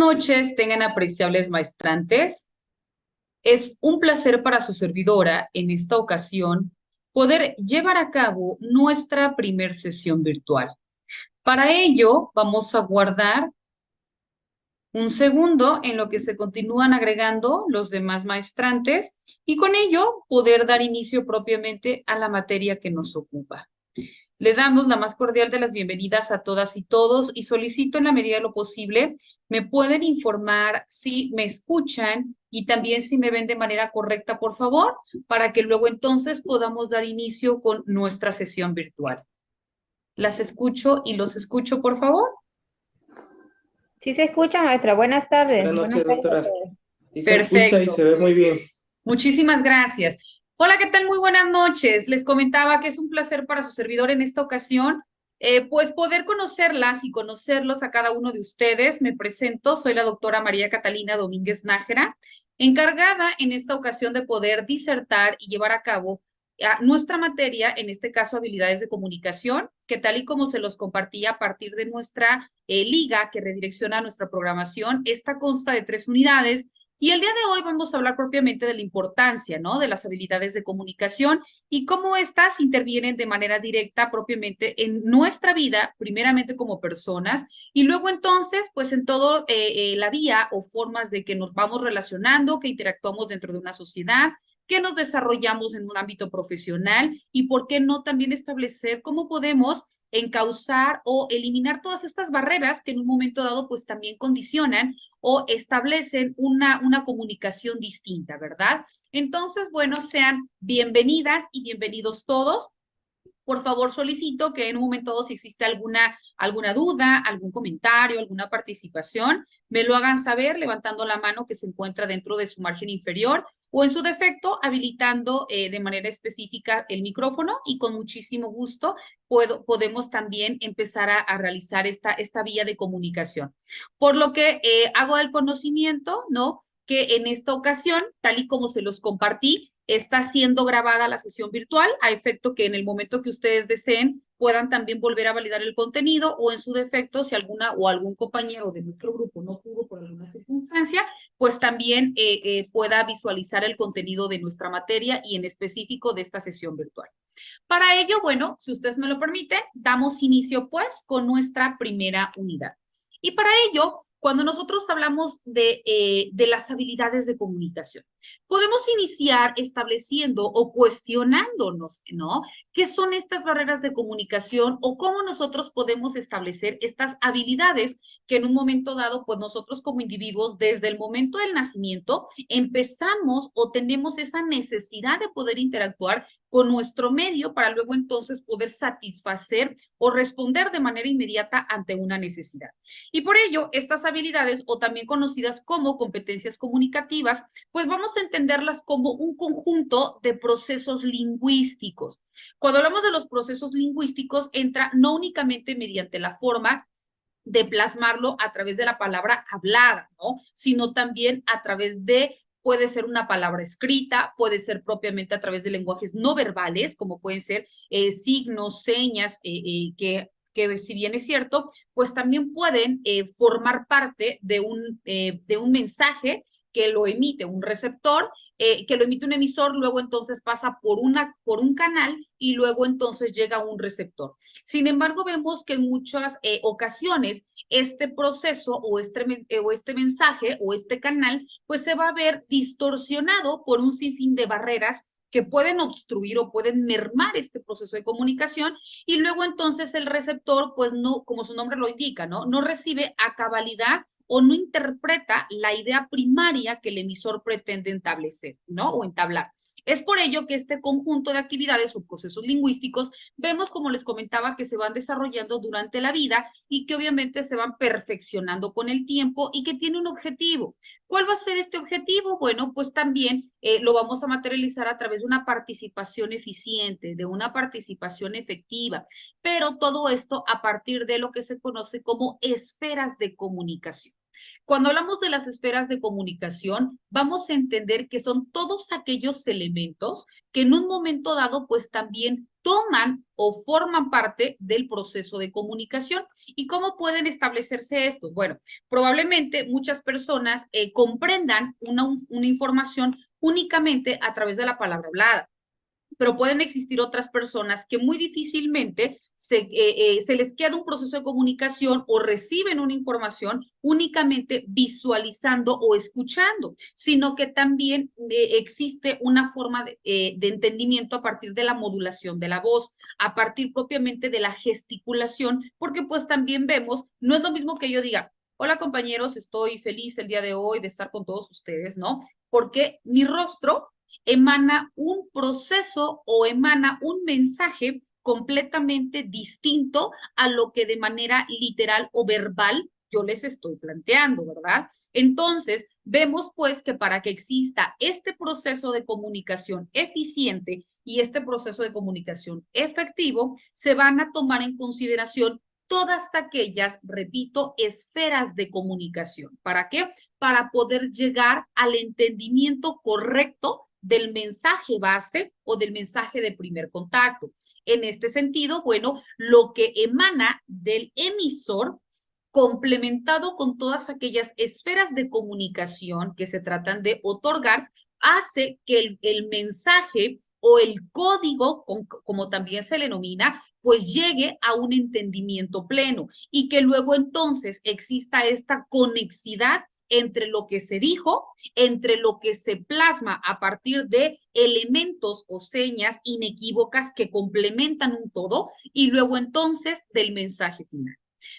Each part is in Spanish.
noches, tengan apreciables maestrantes. Es un placer para su servidora en esta ocasión poder llevar a cabo nuestra primer sesión virtual. Para ello, vamos a guardar un segundo en lo que se continúan agregando los demás maestrantes y con ello poder dar inicio propiamente a la materia que nos ocupa. Le damos la más cordial de las bienvenidas a todas y todos y solicito en la medida de lo posible me pueden informar si me escuchan y también si me ven de manera correcta, por favor, para que luego entonces podamos dar inicio con nuestra sesión virtual. Las escucho y los escucho, por favor. Sí se escucha, maestra. Buenas tardes. Buenas Buenas noches, tardes a doctora. todos. Sí se escucha y Perfecto. se ve muy bien. Muchísimas gracias. Hola, ¿qué tal? Muy buenas noches. Les comentaba que es un placer para su servidor en esta ocasión, pues poder conocerlas y conocerlos a cada uno de ustedes. Me presento, soy la doctora María Catalina Domínguez Nájera, encargada en esta ocasión de poder disertar y llevar a cabo nuestra materia, en este caso habilidades de comunicación, que tal y como se los compartía a partir de nuestra liga que redirecciona nuestra programación, esta consta de 3 unidades. Y el día de hoy vamos a hablar propiamente de la importancia, ¿no? De las habilidades de comunicación y cómo éstas intervienen de manera directa propiamente en nuestra vida, primeramente como personas, y luego entonces, pues en todo la vía o formas de que nos vamos relacionando, que interactuamos dentro de una sociedad, que nos desarrollamos en un ámbito profesional y por qué no también establecer cómo podemos encauzar o eliminar todas estas barreras que en un momento dado pues también condicionan o establecen una comunicación distinta, ¿verdad? Entonces, bueno, sean bienvenidas y bienvenidos todos. Por favor, solicito que en un momento dado, si existe alguna duda, algún comentario, alguna participación, me lo hagan saber levantando la mano que se encuentra dentro de su margen inferior o en su defecto habilitando de manera específica el micrófono y con muchísimo gusto podemos también empezar a realizar esta vía de comunicación. Por lo que hago el conocimiento, ¿no? Que en esta ocasión, tal y como se los compartí, está siendo grabada la sesión virtual a efecto que en el momento que ustedes deseen puedan también volver a validar el contenido o en su defecto, si alguna o algún compañero de nuestro grupo no pudo por alguna circunstancia, pues también pueda visualizar el contenido de nuestra materia y en específico de esta sesión virtual. Para ello, bueno, si ustedes me lo permiten, damos inicio pues con nuestra primera unidad. Y para ello, cuando nosotros hablamos de las habilidades de comunicación, podemos iniciar estableciendo o cuestionándonos, ¿no? ¿Qué son estas barreras de comunicación o cómo nosotros podemos establecer estas habilidades que en un momento dado, pues nosotros como individuos, desde el momento del nacimiento, empezamos o tenemos esa necesidad de poder interactuar con nuestro medio para luego entonces poder satisfacer o responder de manera inmediata ante una necesidad? Y por ello, estas habilidades, o también conocidas como competencias comunicativas, pues vamos a entenderlas como un conjunto de procesos lingüísticos. Cuando hablamos de los procesos lingüísticos, entra no únicamente mediante la forma de plasmarlo a través de la palabra hablada, ¿no? Sino también a través de, puede ser una palabra escrita, puede ser propiamente a través de lenguajes no verbales, como pueden ser signos, señas, que si bien es cierto, pues también pueden formar parte de un mensaje que lo emite un receptor, que lo emite un emisor, luego entonces pasa por un canal y luego entonces llega a un receptor. Sin embargo, vemos que en muchas ocasiones este proceso o este mensaje o este canal pues se va a ver distorsionado por un sinfín de barreras que pueden obstruir o pueden mermar este proceso de comunicación y luego entonces el receptor pues no, como su nombre lo indica, no recibe a cabalidad o no interpreta la idea primaria que el emisor pretende establecer, ¿no? O entablar. Es por ello que este conjunto de actividades o procesos lingüísticos vemos, como les comentaba, que se van desarrollando durante la vida y que obviamente se van perfeccionando con el tiempo y que tiene un objetivo. ¿Cuál va a ser este objetivo? Bueno, pues también lo vamos a materializar a través de una participación eficiente, de una participación efectiva, pero todo esto a partir de lo que se conoce como esferas de comunicación. Cuando hablamos de las esferas de comunicación, vamos a entender que son todos aquellos elementos que en un momento dado, pues también toman o forman parte del proceso de comunicación. ¿Y cómo pueden establecerse estos? Bueno, probablemente muchas personas comprendan una información únicamente a través de la palabra hablada, pero pueden existir otras personas que muy difícilmente se les queda un proceso de comunicación o reciben una información únicamente visualizando o escuchando, sino que también existe una forma de entendimiento a partir de la modulación de la voz, a partir propiamente de la gesticulación, porque pues también vemos, no es lo mismo que yo diga, hola compañeros, estoy feliz el día de hoy de estar con todos ustedes, ¿no? Porque mi rostro emana un proceso o emana un mensaje completamente distinto a lo que de manera literal o verbal yo les estoy planteando, ¿verdad? Entonces, vemos pues que para que exista este proceso de comunicación eficiente y este proceso de comunicación efectivo, se van a tomar en consideración todas aquellas, repito, esferas de comunicación. ¿Para qué? Para poder llegar al entendimiento correcto del mensaje base o del mensaje de primer contacto. En este sentido, bueno, lo que emana del emisor complementado con todas aquellas esferas de comunicación que se tratan de otorgar, hace que el mensaje o el código, como también se le denomina, pues llegue a un entendimiento pleno y que luego entonces exista esta conexidad entre lo que se dijo, entre lo que se plasma a partir de elementos o señas inequívocas que complementan un todo y luego entonces del mensaje final.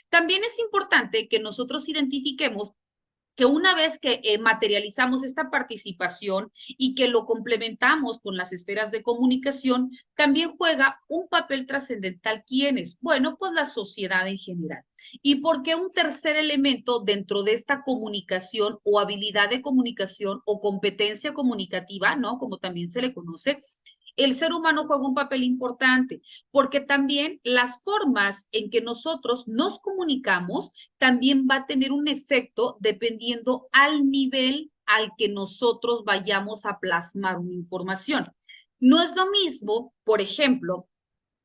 También es importante que nosotros identifiquemos que una vez que materializamos esta participación y que lo complementamos con las esferas de comunicación, también juega un papel trascendental. ¿Quiénes? Bueno, pues la sociedad en general. ¿Y por qué un tercer elemento dentro de esta comunicación o habilidad de comunicación o competencia comunicativa, ¿no? Como también se le conoce, el ser humano juega un papel importante, porque también las formas en que nosotros nos comunicamos también va a tener un efecto dependiendo al nivel al que nosotros vayamos a plasmar una información. No es lo mismo, por ejemplo,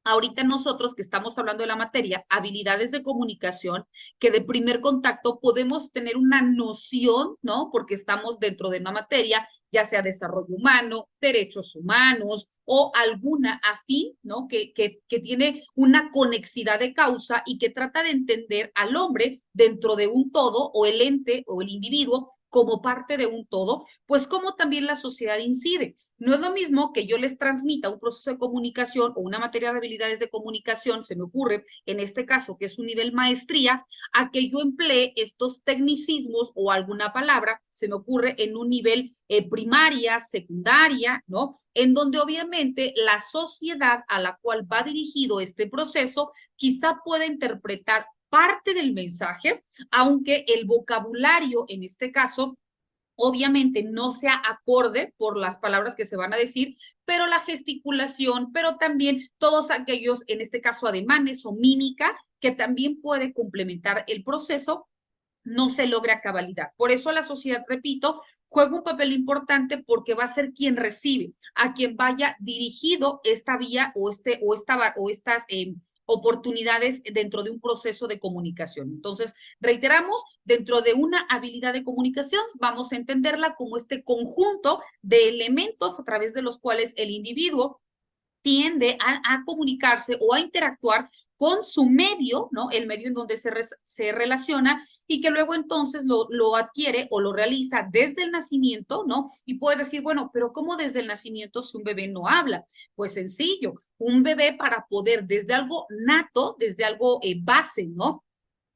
ahorita nosotros que estamos hablando de la materia, habilidades de comunicación, que de primer contacto podemos tener una noción, ¿no? Porque estamos dentro de una materia, ya sea desarrollo humano, derechos humanos o alguna afín, ¿no? Que tiene una conexidad de causa y que trata de entender al hombre dentro de un todo o el ente o el individuo como parte de un todo, pues como también la sociedad incide. No es lo mismo que yo les transmita un proceso de comunicación o una materia de habilidades de comunicación, se me ocurre, en este caso, que es un nivel maestría, a que yo emplee estos tecnicismos o alguna palabra, se me ocurre, en un nivel primaria, secundaria, ¿no? En donde obviamente la sociedad a la cual va dirigido este proceso quizá pueda interpretar parte del mensaje, aunque el vocabulario en este caso obviamente no sea acorde por las palabras que se van a decir, pero la gesticulación, pero también todos aquellos, en este caso, ademanes o mímica, que también puede complementar el proceso, no se logra a cabalidad. Por eso la sociedad, repito, juega un papel importante porque va a ser quien recibe, a quien vaya dirigido esta vía o estas oportunidades dentro de un proceso de comunicación. Entonces, reiteramos, dentro de una habilidad de comunicación vamos a entenderla como este conjunto de elementos a través de los cuales el individuo tiende a comunicarse o a interactuar con su medio, ¿no? El medio en donde se relaciona y que luego entonces lo adquiere o lo realiza desde el nacimiento, ¿no? Y puedes decir, bueno, pero ¿cómo desde el nacimiento si un bebé no habla? Pues sencillo, un bebé para poder desde algo nato, desde algo base, ¿no?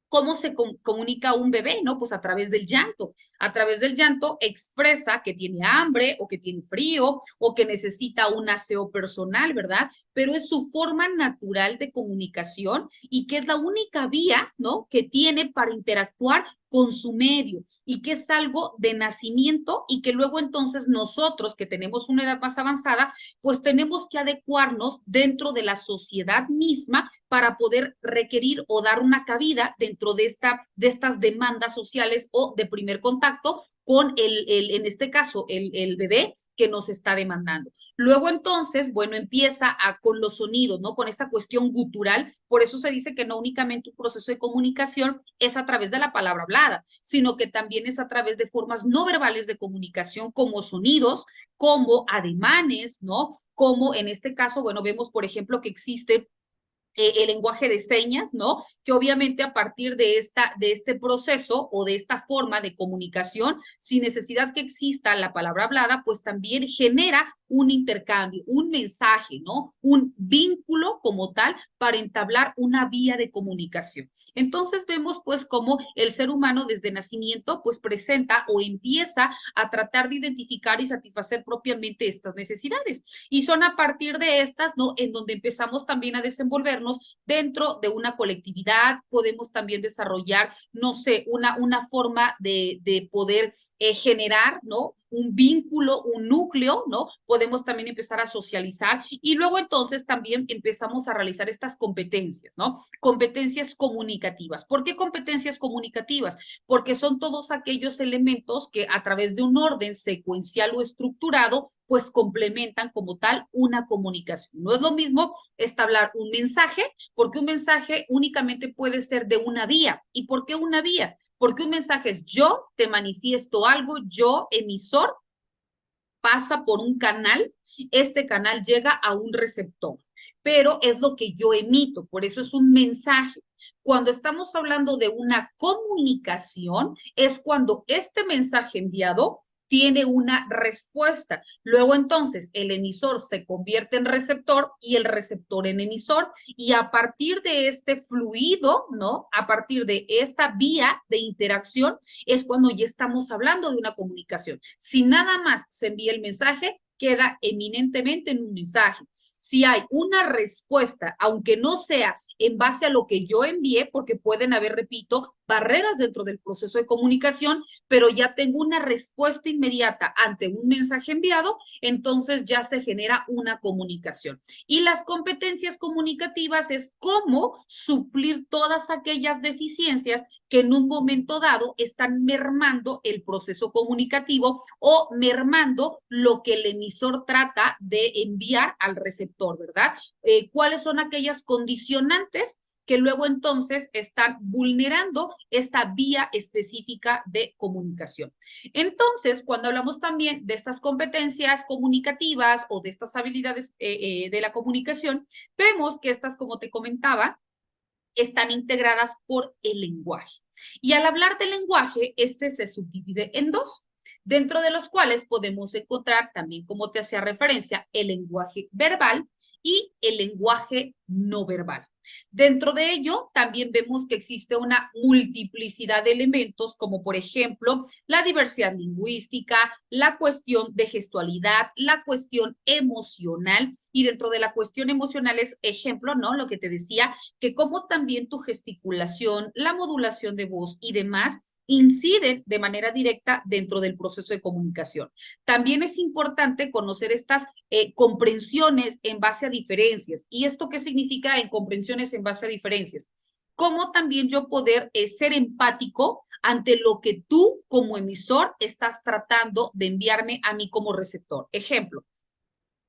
¿Cómo se comunica un bebé? ¿No? Pues a través del llanto, A través del llanto expresa que tiene hambre o que tiene frío o que necesita un aseo personal, ¿verdad? Pero es su forma natural de comunicación y que es la única vía, ¿no? Que tiene para interactuar con su medio y que es algo de nacimiento y que luego entonces nosotros que tenemos una edad más avanzada, pues tenemos que adecuarnos dentro de la sociedad misma para poder requerir o dar una cabida dentro de estas demandas sociales o de primer contacto con en este caso, el bebé que nos está demandando. Luego entonces, bueno, empieza con los sonidos, ¿no? Con esta cuestión gutural, por eso se dice que no únicamente un proceso de comunicación es a través de la palabra hablada, sino que también es a través de formas no verbales de comunicación como sonidos, como ademanes, ¿no? Como en este caso, bueno, vemos, por ejemplo, que existe el lenguaje de señas, ¿no? Que obviamente a partir de este proceso o de esta forma de comunicación, sin necesidad que exista la palabra hablada, pues también genera un intercambio, un mensaje, ¿no? Un vínculo como tal para entablar una vía de comunicación. Entonces vemos pues cómo el ser humano desde nacimiento pues presenta o empieza a tratar de identificar y satisfacer propiamente estas necesidades. Y son a partir de estas, ¿no? En donde empezamos también a desenvolvernos dentro de una colectividad, podemos también desarrollar, no sé, una forma de poder generar, ¿no? Un vínculo, un núcleo, ¿no? Podemos también empezar a socializar y luego entonces también empezamos a realizar estas competencias, ¿no? Competencias comunicativas. ¿Por qué competencias comunicativas? Porque son todos aquellos elementos que a través de un orden secuencial o estructurado pues complementan como tal una comunicación. No es lo mismo establecer un mensaje, porque un mensaje únicamente puede ser de una vía. ¿Y por qué una vía? Porque un mensaje es yo te manifiesto algo, yo emisor pasa por un canal, este canal llega a un receptor, pero es lo que yo emito, por eso es un mensaje. Cuando estamos hablando de una comunicación, es cuando este mensaje enviado tiene una respuesta. Luego entonces el emisor se convierte en receptor y el receptor en emisor y a partir de este fluido, ¿no? A partir de esta vía de interacción es cuando ya estamos hablando de una comunicación. Si nada más se envía el mensaje, queda eminentemente en un mensaje. Si hay una respuesta, aunque no sea en base a lo que yo envié, porque pueden haber, repito, barreras dentro del proceso de comunicación, pero ya tengo una respuesta inmediata ante un mensaje enviado, entonces ya se genera una comunicación. Y las competencias comunicativas es cómo suplir todas aquellas deficiencias que en un momento dado están mermando el proceso comunicativo o mermando lo que el emisor trata de enviar al receptor, ¿verdad? ¿Cuáles son aquellas condicionantes que luego entonces están vulnerando esta vía específica de comunicación? Entonces, cuando hablamos también de estas competencias comunicativas o de estas habilidades de la comunicación, vemos que estas, como te comentaba, están integradas por el lenguaje. Y al hablar del lenguaje, este se subdivide en dos, dentro de los cuales podemos encontrar también, como te hacía referencia, el lenguaje verbal y el lenguaje no verbal. Dentro de ello, también vemos que existe una multiplicidad de elementos, como por ejemplo la diversidad lingüística, la cuestión de gestualidad, la cuestión emocional, y dentro de la cuestión emocional es ejemplo, ¿no? Lo que te decía, que como también tu gesticulación, la modulación de voz y demás inciden de manera directa dentro del proceso de comunicación. También es importante conocer estas comprensiones en base a diferencias. ¿Y esto qué significa en comprensiones en base a diferencias? Cómo también yo poder ser empático ante lo que tú como emisor estás tratando de enviarme a mí como receptor. Ejemplo,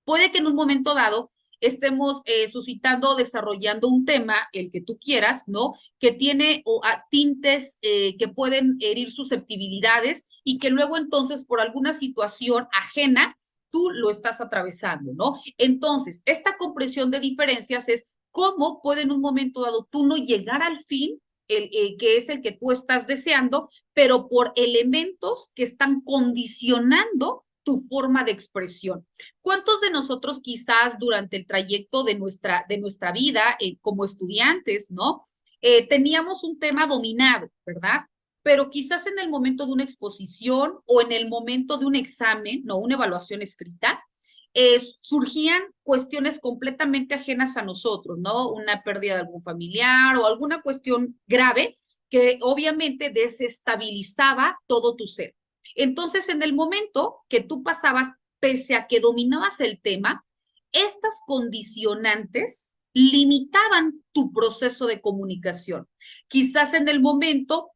puede que en un momento dado estemos suscitando o desarrollando un tema, el que tú quieras, ¿no? Que tiene tintes que pueden herir susceptibilidades y que luego entonces por alguna situación ajena tú lo estás atravesando, ¿no? Entonces, esta comprensión de diferencias es cómo puede en un momento dado tú no llegar al fin que es el que tú estás deseando, pero por elementos que están condicionando tu forma de expresión. ¿Cuántos de nosotros quizás durante el trayecto de nuestra vida como estudiantes, ¿no? Teníamos un tema dominado, ¿verdad? pero quizás en el momento de una exposición o en el momento de un examen, no, una evaluación escrita, surgían cuestiones completamente ajenas a nosotros, ¿no? Una pérdida de algún familiar o alguna cuestión grave que obviamente desestabilizaba todo tu ser. Entonces, en el momento que tú pasabas, pese a que dominabas el tema, estas condicionantes limitaban tu proceso de comunicación. Quizás en el momento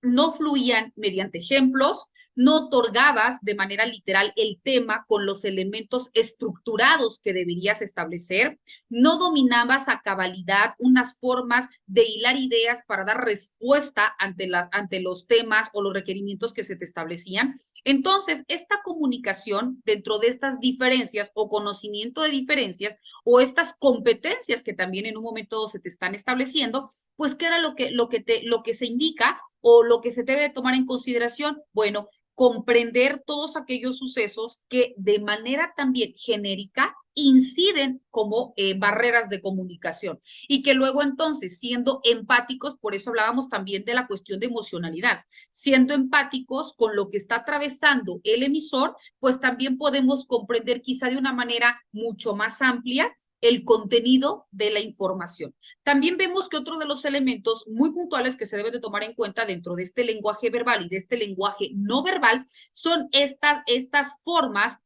no fluían mediante ejemplos, no otorgabas de manera literal el tema con los elementos estructurados que deberías establecer, no dominabas a cabalidad unas formas de hilar ideas para dar respuesta ante los temas o los requerimientos que se te establecían. Entonces, esta comunicación dentro de estas diferencias o conocimiento de diferencias o estas competencias que también en un momento se te están estableciendo, pues, ¿qué era lo que se indica o lo que se debe tomar en consideración? Bueno, comprender todos aquellos sucesos que de manera también genérica inciden como barreras de comunicación y que luego entonces, siendo empáticos, por eso hablábamos también de la cuestión de emocionalidad, siendo empáticos con lo que está atravesando el emisor, pues también podemos comprender quizá de una manera mucho más amplia el contenido de la información. También vemos que otro de los elementos muy puntuales que se deben de tomar en cuenta dentro de este lenguaje verbal y de este lenguaje no verbal son estas formas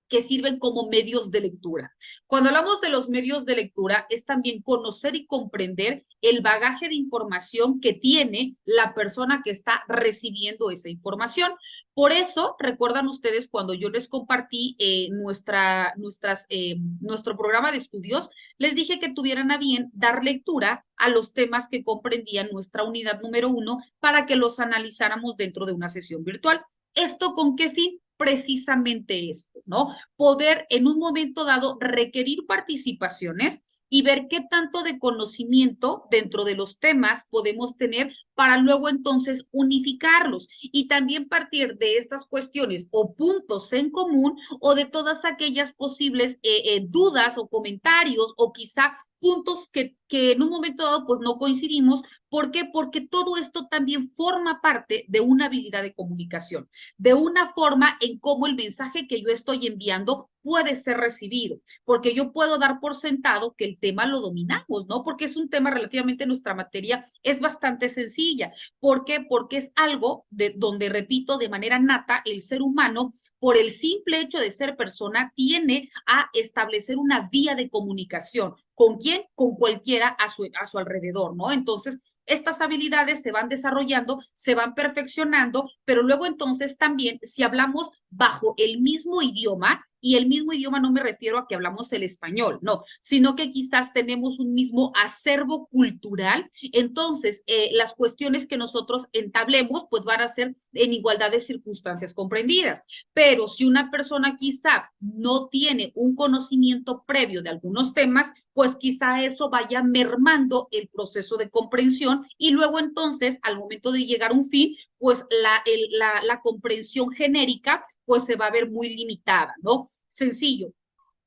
que sirven como medios de lectura. Cuando hablamos de los medios de lectura, es también conocer y comprender el bagaje de información que tiene la persona que está recibiendo esa información. Por eso, recuerdan ustedes cuando yo les compartí nuestro programa de estudios, les dije que tuvieran a bien dar lectura a los temas que comprendían nuestra unidad número 1 para que los analizáramos dentro de una sesión virtual. ¿Esto con qué fin? Precisamente esto, ¿no? Poder en un momento dado requerir participaciones y ver qué tanto de conocimiento dentro de los temas podemos tener para luego entonces unificarlos y también partir de estas cuestiones o puntos en común o de todas aquellas posibles dudas o comentarios o quizá puntos que en un momento dado pues no coincidimos. ¿Por qué? Porque todo esto también forma parte de una habilidad de comunicación, de una forma en cómo el mensaje que yo estoy enviando puede ser recibido, porque yo puedo dar por sentado que el tema lo dominamos, ¿no? Porque es un tema relativamente, nuestra materia es bastante sencilla. ¿Por qué? Porque es algo donde, repito, de manera nata, el ser humano, por el simple hecho de ser persona, tiene a establecer una vía de comunicación. ¿Con quién? Con cualquiera a su alrededor, ¿no? Entonces, estas habilidades se van desarrollando, se van perfeccionando, pero luego entonces también si hablamos bajo el mismo idioma, y el mismo idioma no me refiero a que hablamos el español, no, sino que quizás tenemos un mismo acervo cultural, entonces las cuestiones que nosotros entablemos pues van a ser en igualdad de circunstancias comprendidas. Pero si una persona quizá no tiene un conocimiento previo de algunos temas, pues quizá eso vaya mermando el proceso de comprensión y luego entonces al momento de llegar a un fin, pues la comprensión genérica pues se va a ver muy limitada, ¿no? Sencillo.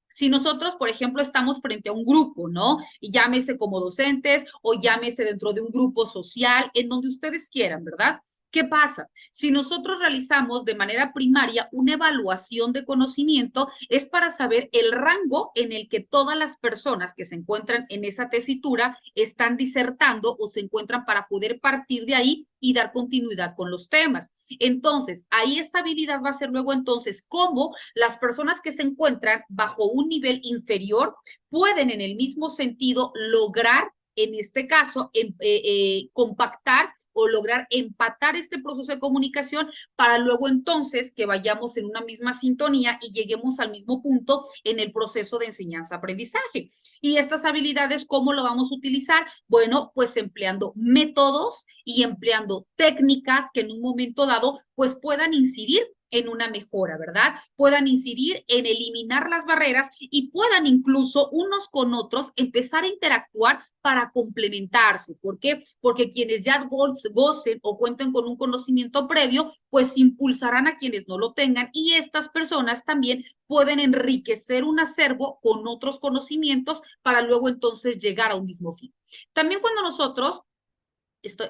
Si nosotros, por ejemplo, estamos frente a un grupo, ¿no? Y llámese como docentes o llámese dentro de un grupo social, en donde ustedes quieran, ¿verdad? ¿Qué pasa? Si nosotros realizamos de manera primaria una evaluación de conocimiento, es para saber el rango en el que todas las personas que se encuentran en esa tesitura están disertando o se encuentran para poder partir de ahí y dar continuidad con los temas. Entonces, ahí esa habilidad va a ser luego entonces cómo las personas que se encuentran bajo un nivel inferior pueden en el mismo sentido lograr, en este caso, compactar o lograr empatar este proceso de comunicación para luego entonces que vayamos en una misma sintonía y lleguemos al mismo punto en el proceso de enseñanza-aprendizaje. Y estas habilidades, ¿cómo lo vamos a utilizar? Bueno, pues empleando métodos y empleando técnicas que en un momento dado pues puedan incidir en una mejora, ¿verdad? Puedan incidir en eliminar las barreras y puedan incluso unos con otros empezar a interactuar para complementarse. ¿Por qué? Porque quienes ya gocen o cuenten con un conocimiento previo, pues impulsarán a quienes no lo tengan y estas personas también pueden enriquecer un acervo con otros conocimientos para luego entonces llegar a un mismo fin. También cuando nosotros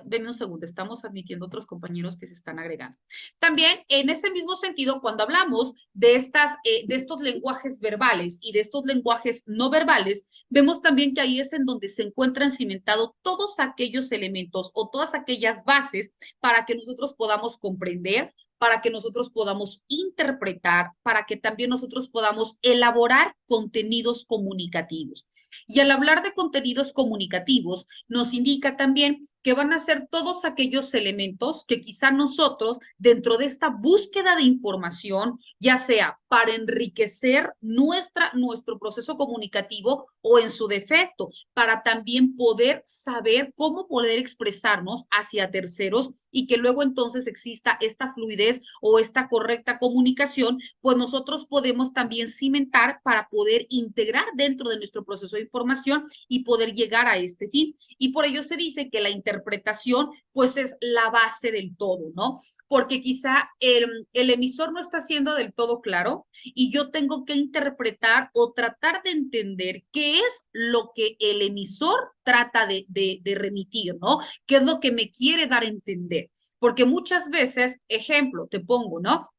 Denme un segundo, estamos admitiendo otros compañeros que se están agregando. También, en ese mismo sentido, cuando hablamos de estos lenguajes verbales y de estos lenguajes no verbales, vemos también que ahí es en donde se encuentran cimentados todos aquellos elementos o todas aquellas bases para que nosotros podamos comprender, para que nosotros podamos interpretar, para que también nosotros podamos elaborar contenidos comunicativos. Y al hablar de contenidos comunicativos, nos indica también que van a ser todos aquellos elementos que quizá nosotros, dentro de esta búsqueda de información, ya sea para enriquecer nuestro proceso comunicativo o en su defecto, para también poder saber cómo poder expresarnos hacia terceros y que luego entonces exista esta fluidez o esta correcta comunicación, pues nosotros podemos también cimentar para poder integrar dentro de nuestro proceso de información y poder llegar a este fin. Y por ello se dice que la interpretación pues es la base del todo, ¿no? Porque quizá el emisor no está siendo del todo claro y yo tengo que interpretar o tratar de entender qué es lo que el emisor trata de remitir, ¿no? ¿Qué es lo que me quiere dar a entender? Porque muchas veces, ejemplo, te pongo, ¿no?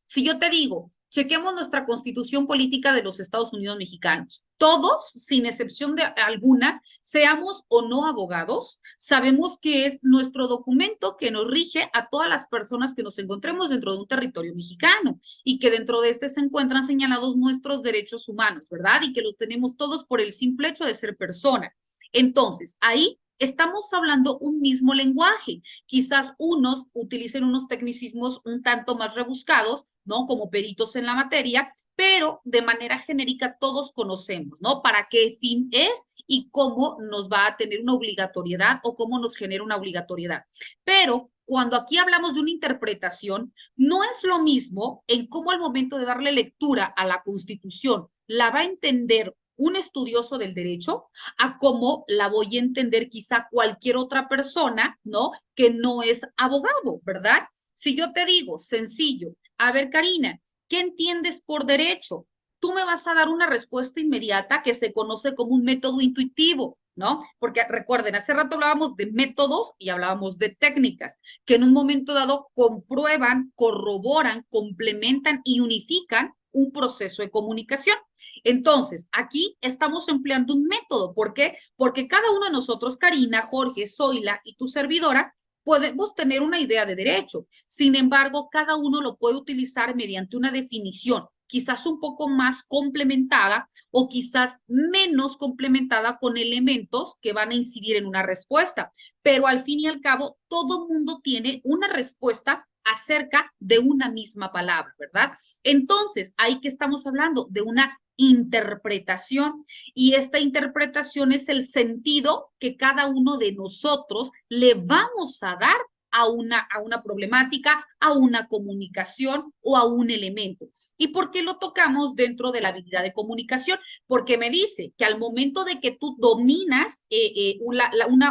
Si yo te digo, chequemos nuestra constitución política de los Estados Unidos mexicanos, todos, sin excepción de alguna, seamos o no abogados, sabemos que es nuestro documento que nos rige a todas las personas que nos encontremos dentro de un territorio mexicano y que dentro de este se encuentran señalados nuestros derechos humanos, ¿verdad? Y que los tenemos todos por el simple hecho de ser persona. Entonces, ahí estamos hablando un mismo lenguaje. Quizás unos utilicen unos tecnicismos un tanto más rebuscados, ¿no? Como peritos en la materia, pero de manera genérica todos conocemos, ¿no? Para qué fin es y cómo nos va a tener una obligatoriedad o cómo nos genera una obligatoriedad. Pero cuando aquí hablamos de una interpretación, no es lo mismo en cómo al momento de darle lectura a la Constitución la va a entender un estudioso del derecho a cómo la voy a entender quizá cualquier otra persona, ¿no? Que no es abogado, ¿verdad? Si yo te digo, sencillo, a ver, Karina, ¿qué entiendes por derecho? Tú me vas a dar una respuesta inmediata que se conoce como un método intuitivo, ¿no? Porque recuerden, hace rato hablábamos de métodos y hablábamos de técnicas, que en un momento dado comprueban, corroboran, complementan y unifican un proceso de comunicación. Entonces, aquí estamos empleando un método. ¿Por qué? Porque cada uno de nosotros, Karina, Jorge, Zoila y tu servidora, podemos tener una idea de derecho. Sin embargo, cada uno lo puede utilizar mediante una definición, quizás un poco más complementada o quizás menos complementada con elementos que van a incidir en una respuesta. Pero al fin y al cabo, todo mundo tiene una respuesta acerca de una misma palabra, ¿verdad? Entonces, ahí que estamos hablando de una interpretación y esta interpretación es el sentido que cada uno de nosotros le vamos a dar a una problemática, a una comunicación o a un elemento. ¿Y por qué lo tocamos dentro de la habilidad de comunicación? Porque me dice que al momento de que tú dominas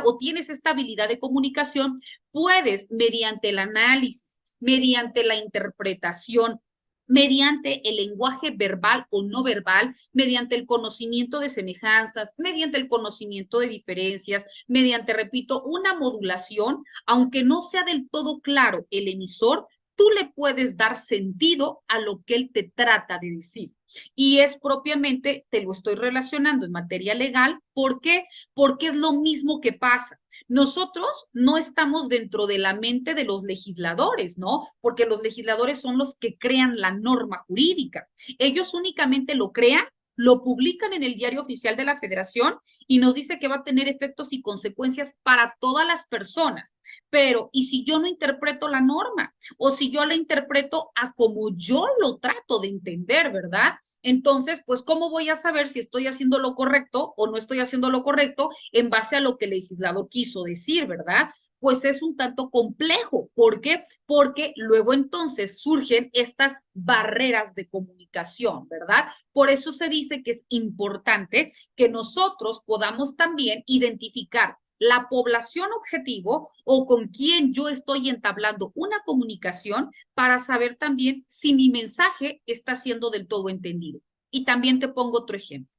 o tienes esta habilidad de comunicación, puedes mediante el análisis, mediante la interpretación, mediante el lenguaje verbal o no verbal, mediante el conocimiento de semejanzas, mediante el conocimiento de diferencias, mediante, repito, una modulación, aunque no sea del todo claro el emisor, tú le puedes dar sentido a lo que él te trata de decir. Y es propiamente, te lo estoy relacionando en materia legal, ¿por qué? Porque es lo mismo que pasa. Nosotros no estamos dentro de la mente de los legisladores, ¿no? Porque los legisladores son los que crean la norma jurídica. Ellos únicamente lo crean, lo publican en el Diario Oficial de la Federación y nos dice que va a tener efectos y consecuencias para todas las personas. Pero, ¿y si yo no interpreto la norma? O si yo la interpreto a como yo lo trato de entender, ¿verdad? Entonces, pues, ¿cómo voy a saber si estoy haciendo lo correcto o no estoy haciendo lo correcto en base a lo que el legislador quiso decir, ¿verdad? Pues es un tanto complejo. ¿Por qué? Porque luego entonces surgen estas barreras de comunicación, ¿verdad? Por eso se dice que es importante que nosotros podamos también identificar la población objetivo o con quien yo estoy entablando una comunicación para saber también si mi mensaje está siendo del todo entendido. Y también te pongo otro ejemplo.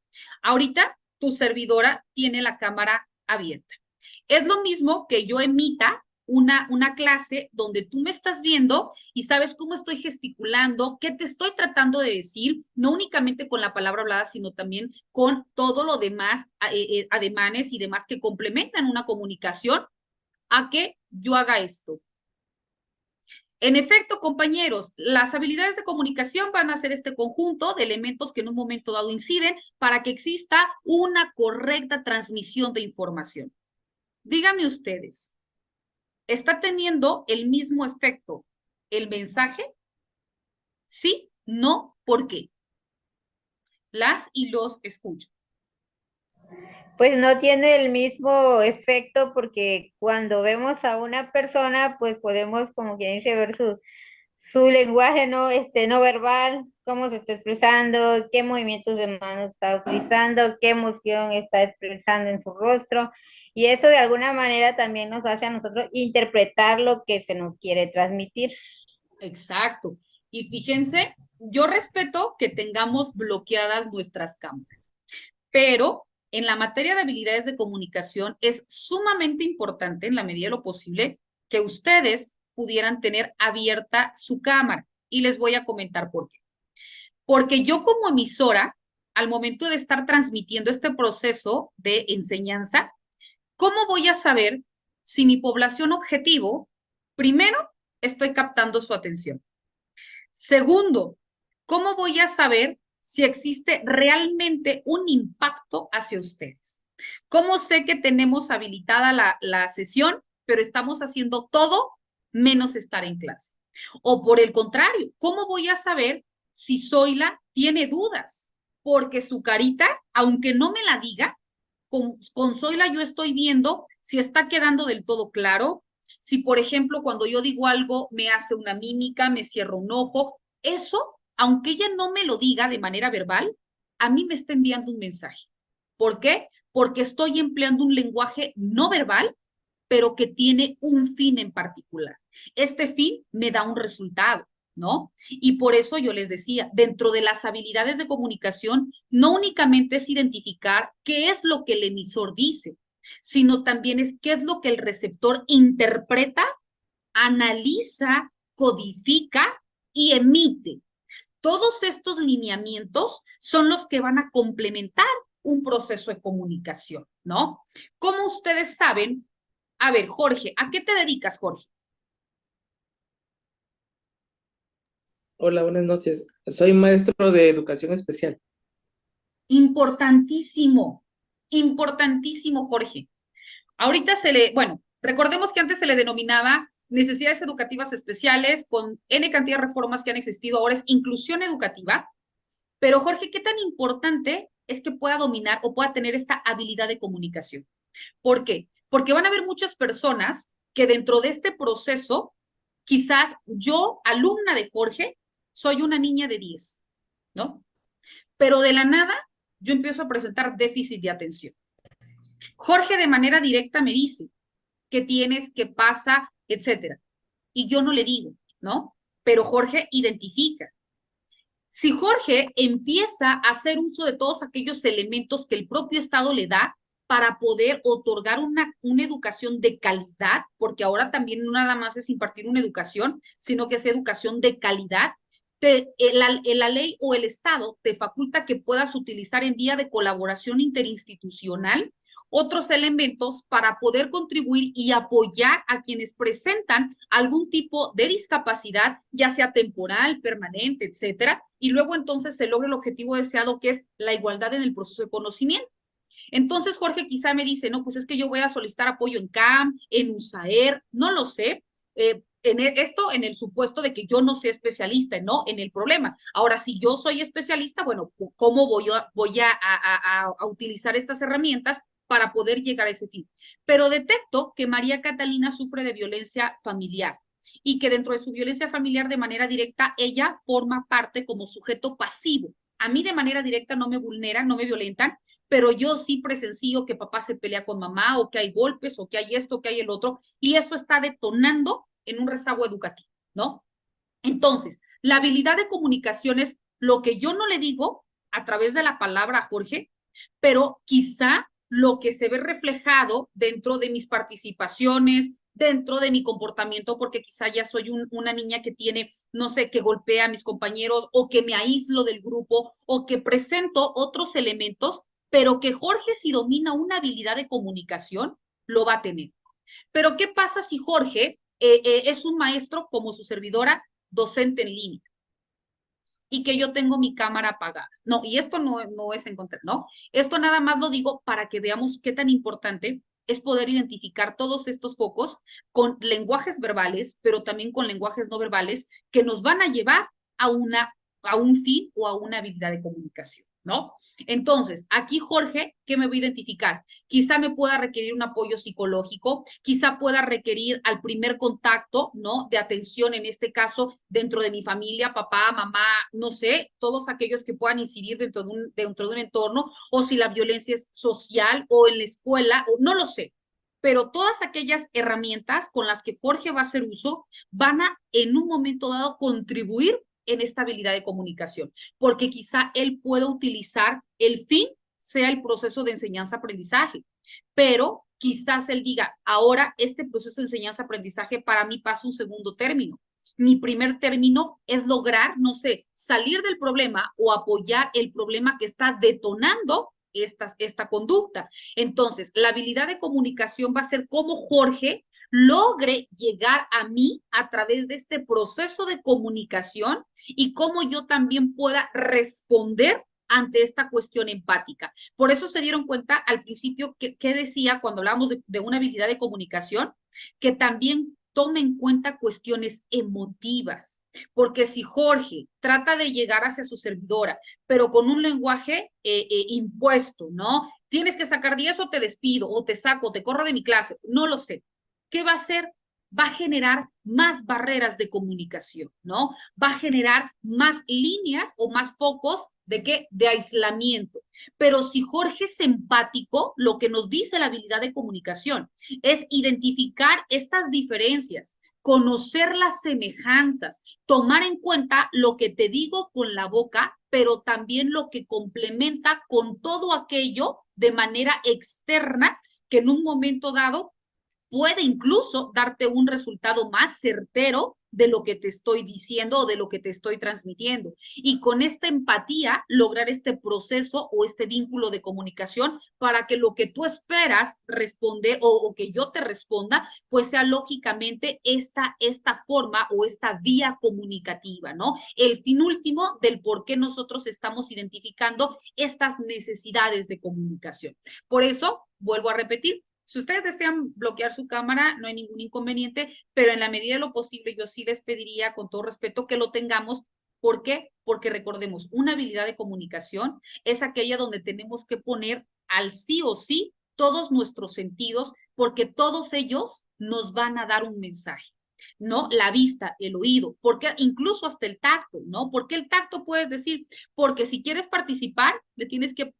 Ahorita tu servidora tiene la cámara abierta. Es lo mismo que yo emita una clase donde tú me estás viendo y sabes cómo estoy gesticulando, qué te estoy tratando de decir, no únicamente con la palabra hablada, sino también con todo lo demás, ademanes y demás que complementan una comunicación a que yo haga esto. En efecto, compañeros, las habilidades de comunicación van a ser este conjunto de elementos que en un momento dado inciden para que exista una correcta transmisión de información. Díganme ustedes, ¿está teniendo el mismo efecto el mensaje? ¿Sí? ¿No? ¿Por qué? Las y los escucho. Pues no tiene el mismo efecto porque cuando vemos a una persona, pues podemos, como quien dice, ver su lenguaje no verbal, cómo se está expresando, qué movimientos de manos está utilizando, qué emoción está expresando en su rostro. Y eso de alguna manera también nos hace a nosotros interpretar lo que se nos quiere transmitir. Exacto. Y fíjense, yo respeto que tengamos bloqueadas nuestras cámaras, pero en la materia de habilidades de comunicación es sumamente importante, en la medida de lo posible, que ustedes pudieran tener abierta su cámara. Y les voy a comentar por qué. Porque yo como emisora, al momento de estar transmitiendo este proceso de enseñanza, ¿cómo voy a saber si mi población objetivo, primero, estoy captando su atención? Segundo, ¿cómo voy a saber si existe realmente un impacto hacia ustedes? ¿Cómo sé que tenemos habilitada la sesión, pero estamos haciendo todo menos estar en clase? O por el contrario, ¿cómo voy a saber si Zoila tiene dudas? Porque su carita, aunque no me la diga, con Zoila yo estoy viendo si está quedando del todo claro, si por ejemplo cuando yo digo algo me hace una mímica, me cierra un ojo, eso, aunque ella no me lo diga de manera verbal, a mí me está enviando un mensaje. ¿Por qué? Porque estoy empleando un lenguaje no verbal, pero que tiene un fin en particular. Este fin me da un resultado, ¿no? Y por eso yo les decía, dentro de las habilidades de comunicación, no únicamente es identificar qué es lo que el emisor dice, sino también es qué es lo que el receptor interpreta, analiza, codifica y emite. Todos estos lineamientos son los que van a complementar un proceso de comunicación, ¿no? Como ustedes saben, a ver, Jorge, ¿a qué te dedicas, Jorge? Hola, buenas noches. Soy maestro de educación especial. Importantísimo, importantísimo, Jorge. Ahorita bueno, recordemos que antes se le denominaba necesidades educativas especiales con N cantidad de reformas que han existido, ahora es inclusión educativa. Pero Jorge, ¿qué tan importante es que pueda dominar o pueda tener esta habilidad de comunicación? ¿Por qué? Porque van a haber muchas personas que dentro de este proceso, quizás yo, alumna de Jorge, soy una niña de 10, ¿no? Pero de la nada yo empiezo a presentar déficit de atención. Jorge de manera directa me dice qué tienes, qué pasa, etcétera. Y yo no le digo, ¿no? Pero Jorge identifica. Si Jorge empieza a hacer uso de todos aquellos elementos que el propio Estado le da para poder otorgar una educación de calidad, porque ahora también no nada más es impartir una educación, sino que es educación de calidad, la ley o el Estado te faculta que puedas utilizar en vía de colaboración interinstitucional otros elementos para poder contribuir y apoyar a quienes presentan algún tipo de discapacidad, ya sea temporal, permanente, etcétera, y luego entonces se logra el objetivo deseado, que es la igualdad en el proceso de conocimiento. Entonces, Jorge quizá me dice, no, pues es que yo voy a solicitar apoyo en CAM, en USAER, no lo sé, esto en el supuesto de que yo no sea especialista, no en el problema. Ahora, si yo soy especialista, bueno, ¿cómo voy a utilizar estas herramientas para poder llegar a ese fin? Pero detecto que María Catalina sufre de violencia familiar y que dentro de su violencia familiar de manera directa, ella forma parte como sujeto pasivo. A mí de manera directa no me vulneran, no me violentan, pero yo sí presencio que papá se pelea con mamá o que hay golpes o que hay esto, que hay el otro, y eso está detonando en un rezago educativo, ¿no? Entonces, la habilidad de comunicación es lo que yo no le digo a través de la palabra a Jorge, pero quizá lo que se ve reflejado dentro de mis participaciones, dentro de mi comportamiento, porque quizá ya soy una niña que tiene, no sé, que golpea a mis compañeros o que me aíslo del grupo o que presento otros elementos, pero que Jorge, si domina una habilidad de comunicación, lo va a tener. Pero ¿qué pasa si Jorge es un maestro como su servidora, docente en línea? Y que yo tengo mi cámara apagada. No, y esto no es encontrar, ¿no? Esto nada más lo digo para que veamos qué tan importante es poder identificar todos estos focos con lenguajes verbales, pero también con lenguajes no verbales que nos van a llevar a un fin o a una habilidad de comunicación, ¿no? Entonces, aquí Jorge, ¿qué me voy a identificar? Quizá me pueda requerir un apoyo psicológico, quizá pueda requerir al primer contacto, ¿no? De atención, en este caso, dentro de mi familia, papá, mamá, no sé, todos aquellos que puedan incidir dentro de un entorno, o si la violencia es social o en la escuela, o no lo sé. Pero todas aquellas herramientas con las que Jorge va a hacer uso van a, en un momento dado, contribuir en esta habilidad de comunicación, porque quizá él pueda utilizar el fin sea el proceso de enseñanza-aprendizaje, pero quizás él diga, ahora este proceso de enseñanza-aprendizaje para mí pasa un segundo término. Mi primer término es lograr, no sé, salir del problema o apoyar el problema que está detonando esta conducta. Entonces, la habilidad de comunicación va a ser cómo Jorge logre llegar a mí a través de este proceso de comunicación y cómo yo también pueda responder ante esta cuestión empática. Por eso se dieron cuenta al principio que decía cuando hablamos de una habilidad de comunicación, que también tome en cuenta cuestiones emotivas. Porque si Jorge trata de llegar hacia su servidora, pero con un lenguaje impuesto, ¿no? Tienes que sacar 10 o te despido, o te saco, o te corro de mi clase, no lo sé. ¿Qué va a hacer? Va a generar más barreras de comunicación, ¿no? Va a generar más líneas o más focos ¿de qué? De aislamiento. Pero si Jorge es empático, lo que nos dice la habilidad de comunicación es identificar estas diferencias, conocer las semejanzas, tomar en cuenta lo que te digo con la boca, pero también lo que complementa con todo aquello de manera externa que en un momento dado puede incluso darte un resultado más certero de lo que te estoy diciendo o de lo que te estoy transmitiendo. Y con esta empatía, lograr este proceso o este vínculo de comunicación para que lo que tú esperas responder o que yo te responda, pues sea lógicamente esta forma o esta vía comunicativa, ¿no? El fin último del por qué nosotros estamos identificando estas necesidades de comunicación. Por eso, vuelvo a repetir, si ustedes desean bloquear su cámara, no hay ningún inconveniente, pero en la medida de lo posible yo sí les pediría con todo respeto que lo tengamos. ¿Por qué? Porque recordemos, una habilidad de comunicación es aquella donde tenemos que poner al sí o sí todos nuestros sentidos, porque todos ellos nos van a dar un mensaje, ¿no? La vista, el oído, porque incluso hasta el tacto, ¿no? Porque el tacto puedes decir, porque si quieres participar, le tienes que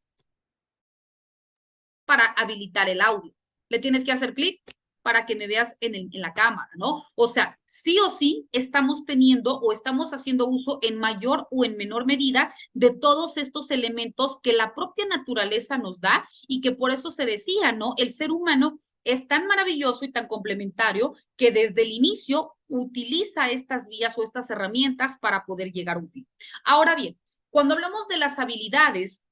para habilitar el audio. Le tienes que hacer clic para que me veas en la cámara, ¿no? O sea, sí o sí estamos teniendo o estamos haciendo uso en mayor o en menor medida de todos estos elementos que la propia naturaleza nos da y que por eso se decía, ¿no? El ser humano es tan maravilloso y tan complementario que desde el inicio utiliza estas vías o estas herramientas para poder llegar a un fin. Ahora bien, cuando hablamos de las habilidades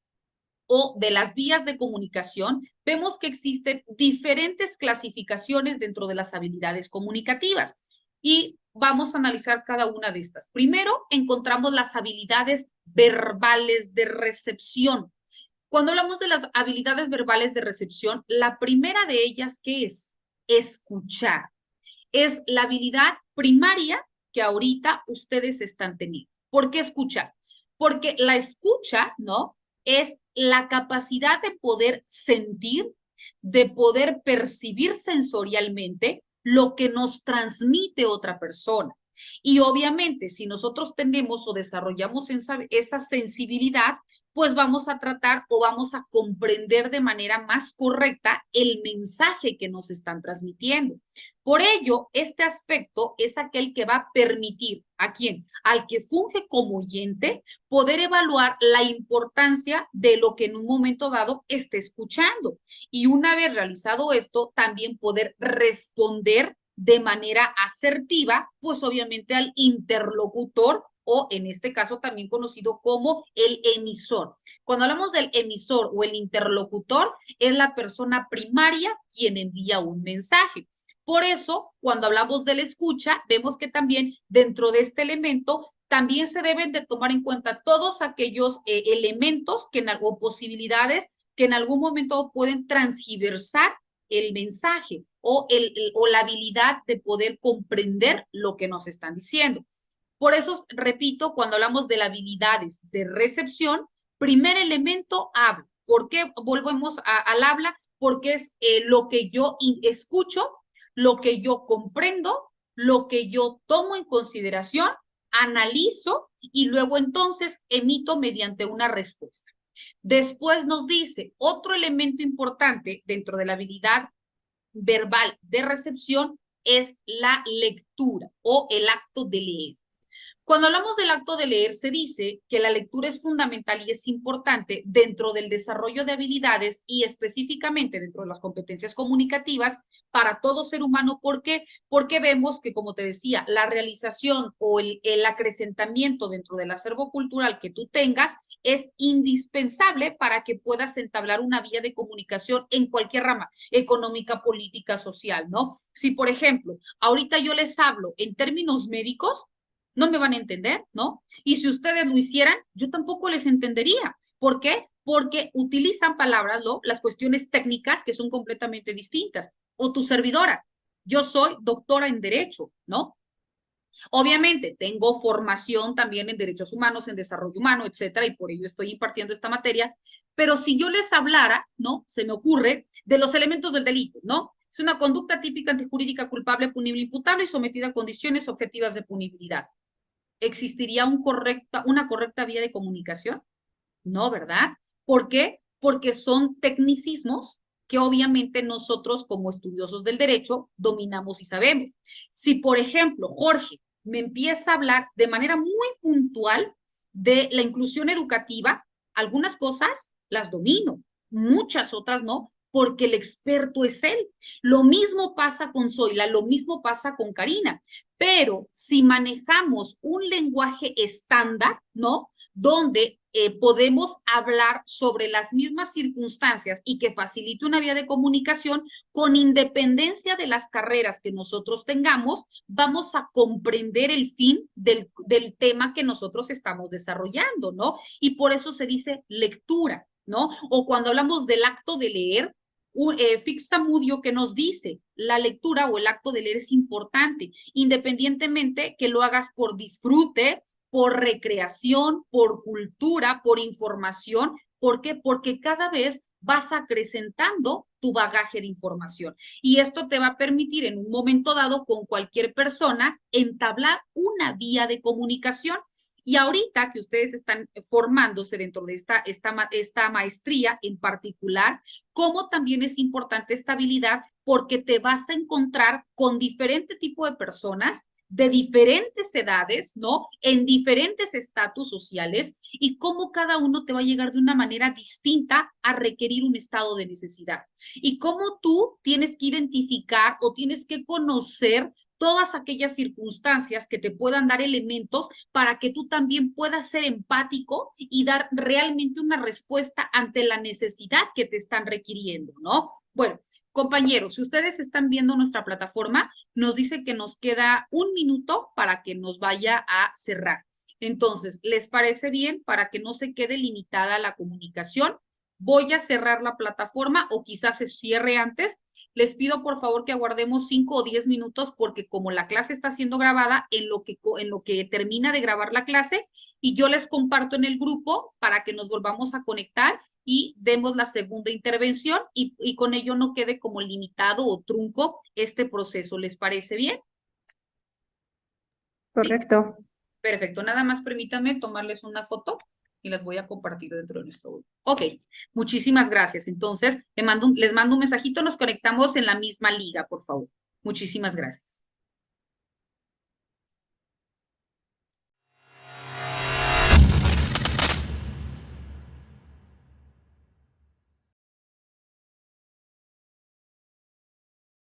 o de las vías de comunicación, vemos que existen diferentes clasificaciones dentro de las habilidades comunicativas y vamos a analizar cada una de estas. Primero, encontramos las habilidades verbales de recepción. Cuando hablamos de las habilidades verbales de recepción, la primera de ellas, ¿qué es? Escuchar. Es la habilidad primaria que ahorita ustedes están teniendo. ¿Por qué escuchar? Porque la escucha, ¿no? Es la capacidad de poder sentir, de poder percibir sensorialmente lo que nos transmite otra persona. Y obviamente, si nosotros tenemos o desarrollamos esa sensibilidad, pues vamos a tratar o vamos a comprender de manera más correcta el mensaje que nos están transmitiendo. Por ello, este aspecto es aquel que va a permitir ¿a quién? Al que funge como oyente, poder evaluar la importancia de lo que en un momento dado esté escuchando. Y una vez realizado esto, también poder responder de manera asertiva, pues obviamente al interlocutor o en este caso también conocido como el emisor. Cuando hablamos del emisor o el interlocutor, es la persona primaria quien envía un mensaje. Por eso, cuando hablamos de la escucha, vemos que también dentro de este elemento también se deben de tomar en cuenta todos aquellos elementos que o posibilidades que en algún momento pueden transgiversar el mensaje o la habilidad de poder comprender lo que nos están diciendo. Por eso, repito, cuando hablamos de las habilidades de recepción, primer elemento, habla. ¿Por qué volvemos al habla? Porque es lo que yo escucho, lo que yo comprendo, lo que yo tomo en consideración, analizo y luego entonces emito mediante una respuesta. Después nos dice, otro elemento importante dentro de la habilidad verbal de recepción es la lectura o el acto de leer. Cuando hablamos del acto de leer, se dice que la lectura es fundamental y es importante dentro del desarrollo de habilidades y específicamente dentro de las competencias comunicativas para todo ser humano. ¿Por qué? Porque vemos que, como te decía, la realización o el acrecentamiento dentro del acervo cultural que tú tengas es indispensable para que puedas entablar una vía de comunicación en cualquier rama, económica, política, social, ¿no? Si, por ejemplo, ahorita yo les hablo en términos médicos, no me van a entender, ¿no? Y si ustedes lo hicieran, yo tampoco les entendería. ¿Por qué? Porque utilizan palabras, ¿no? Las cuestiones técnicas que son completamente distintas. O tu servidora, yo soy doctora en Derecho, ¿no? Obviamente, tengo formación también en derechos humanos, en desarrollo humano, etcétera, y por ello estoy impartiendo esta materia. Pero si yo les hablara, ¿no? Se me ocurre de los elementos del delito, ¿no? Es una conducta típica antijurídica culpable, punible, imputable y sometida a condiciones objetivas de punibilidad. ¿Existiría una correcta vía de comunicación? No, ¿verdad? ¿Por qué? Porque son tecnicismos que obviamente nosotros como estudiosos del derecho dominamos y sabemos. Si, por ejemplo, Jorge me empieza a hablar de manera muy puntual de la inclusión educativa, algunas cosas las domino, muchas otras no, porque el experto es él. Lo mismo pasa con Zoila, lo mismo pasa con Karina, pero si manejamos un lenguaje estándar, ¿no? Donde podemos hablar sobre las mismas circunstancias y que facilite una vía de comunicación con independencia de las carreras que nosotros tengamos, vamos a comprender el fin del tema que nosotros estamos desarrollando, ¿no? Y por eso se dice lectura, ¿no? O cuando hablamos del acto de leer, Fixamudio que nos dice, la lectura o el acto de leer es importante, independientemente que lo hagas por disfrute, por recreación, por cultura, por información. ¿Por qué? Porque cada vez vas acrecentando tu bagaje de información. Y esto te va a permitir en un momento dado con cualquier persona entablar una vía de comunicación. Y ahorita que ustedes están formándose dentro de esta maestría en particular, cómo también es importante esta habilidad porque te vas a encontrar con diferente tipo de personas de diferentes edades, ¿no? En diferentes estatus sociales y cómo cada uno te va a llegar de una manera distinta a requerir un estado de necesidad. Y cómo tú tienes que identificar o tienes que conocer todas aquellas circunstancias que te puedan dar elementos para que tú también puedas ser empático y dar realmente una respuesta ante la necesidad que te están requiriendo, ¿no? Bueno, compañeros, si ustedes están viendo nuestra plataforma, nos dice que nos queda 1 minuto para que nos vaya a cerrar. Entonces, ¿les parece bien para que no se quede limitada la comunicación? Voy a cerrar la plataforma o quizás se cierre antes. Les pido por favor que aguardemos 5 o 10 minutos porque como la clase está siendo grabada, en lo que termina de grabar la clase y yo les comparto en el grupo para que nos volvamos a conectar y demos la segunda intervención y con ello no quede como limitado o trunco este proceso. ¿Les parece bien? Correcto. Perfecto, nada más permítame tomarles una foto y las voy a compartir dentro de nuestro grupo. Ok, muchísimas gracias. Entonces, les mando un mensajito, nos conectamos en la misma liga, por favor. Muchísimas gracias.